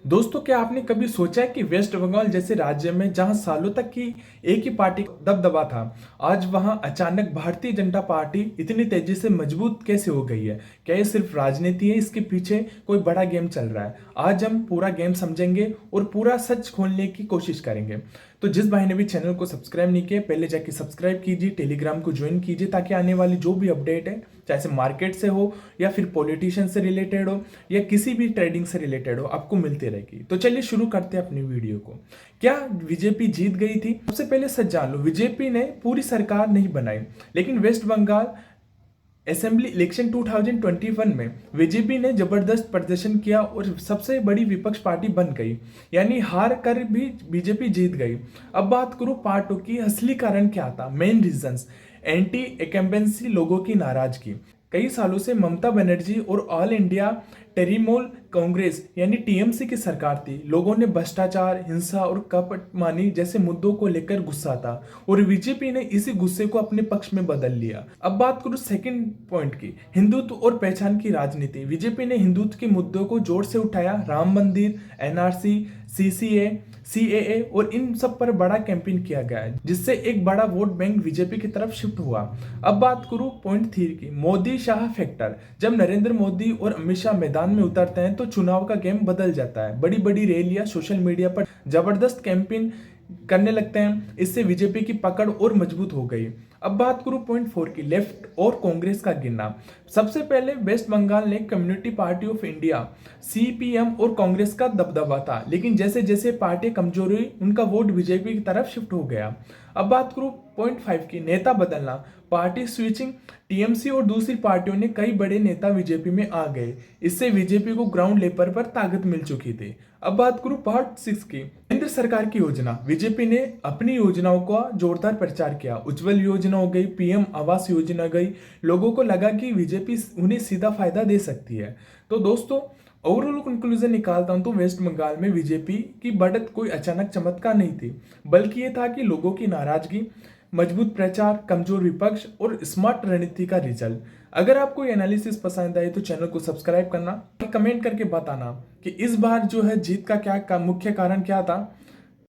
दोस्तों, क्या आपने कभी सोचा है कि वेस्ट बंगाल जैसे राज्य में जहां सालों तक की एक ही पार्टी का दबदबा था, आज वहां अचानक भारतीय जनता पार्टी इतनी तेजी से मजबूत कैसे हो गई है? क्या ये सिर्फ राजनीति है, इसके पीछे कोई बड़ा गेम चल रहा है? आज हम पूरा गेम समझेंगे और पूरा सच खोलने की कोशिश करेंगे। तो जिस भाई ने भी चैनल को सब्सक्राइब नहीं किया, पहले जाके सब्सक्राइब कीजिए, टेलीग्राम को ज्वाइन कीजिए, ताकि आने वाली जो भी अपडेट है, चाहे से मार्केट से हो या फिर पॉलिटिशियन से रिलेटेड हो या किसी भी ट्रेडिंग से रिलेटेड हो, आपको मिलती रहेगी। तो चलिए शुरू करते हैं अपनी वीडियो को। क्या बीजेपी जीत गई थी? सबसे पहले सच जान लो, बीजेपी ने पूरी सरकार नहीं बनाई, लेकिन वेस्ट बंगाल असेंबली इलेक्शन 2021 में बीजेपी ने जबरदस्त प्रदर्शन किया और सबसे बड़ी विपक्ष पार्टी बन गई। यानी हार कर भी बीजेपी जीत गई। अब बात करूं पार्टों की, असली कारण क्या था? मेन रीजंस: एंटी एक्म्बेंसी लोगों की नाराजगी। कई सालों से ममता बनर्जी और ऑल इंडिया टेरिमोल कांग्रेस यानी टीएमसी की सरकार थी। लोगों ने भ्रष्टाचार, हिंसा और कपटमानी जैसे मुद्दों को लेकर गुस्सा था और बीजेपी ने इसी गुस्से को अपने पक्ष में बदल लिया। अब बात करूं सेकंड पॉइंट की, हिंदुत्व और पहचान की राजनीति। बीजेपी ने हिंदुत्व के मुद्दों को जोर से उठाया। राम मंदिर, एनआरसी, सीसीए, सीएए और इन सब पर बड़ा कैंपेन किया गया है, जिससे एक बड़ा वोट बैंक बीजेपी की तरफ शिफ्ट हुआ। अब बात करूं पॉइंट 3 की, मोदी शाह फैक्टर। जब नरेंद्र मोदी और अमित शाह मैदान में उतरते हैं तो चुनाव का गेम बदल जाता है। बड़ी बड़ी रैलियां, सोशल मीडिया पर जबरदस्त कैंपेन करने लगते हैं। इससे बीजेपी की पकड़ और मजबूत हो गई। अब बात करूं पॉइंट 4 की, लेफ्ट और कांग्रेस का गिरना। सबसे पहले वेस्ट बंगाल ने community party of India CPM और कांग्रेस का दबदबा था, लेकिन जैसे जैसे पार्टी कमजोर हुई, उनका वोट बीजेपी की तरफ शिफ्ट हो गया। अब बात करूं पॉइंट 5 की, नेता बदलना, पार्टी स्विचिंग। टीएमसी और दूसरी पार्टियों ने कई बड़े नेता बीजेपी में आ गए। इससे बीजेपी को ग्राउंड लेवल पर ताकत मिल चुकी थी। अब बात करूं पार्ट 6 की, केंद्र सरकार की योजना। बीजेपी ने अपनी योजनाओं का जोरदार प्रचार किया। उज्जवल योजना हो गई, पीएम आवास योजना गई। लोगों को लगा कि बीजेपी उन्हें सीधा फायदा दे सकती है। तो दोस्तों, ओवरऑल कंक्लूजन निकालता हूं तो वेस्ट बंगाल में बीजेपी की बढ़त कोई अचानक चमत्कार नहीं थी, बल्कि ये था कि लोगों की नाराजगी, मजबूत प्रचार, कमजोर विपक्ष और स्मार्ट रणनीति का रिजल्ट। अगर आपको ये एनालिसिस पसंद आए तो चैनल को सब्सक्राइब करना, कमेंट करके बताना कि इस बार जो है जीत का मुख्य कारण क्या था।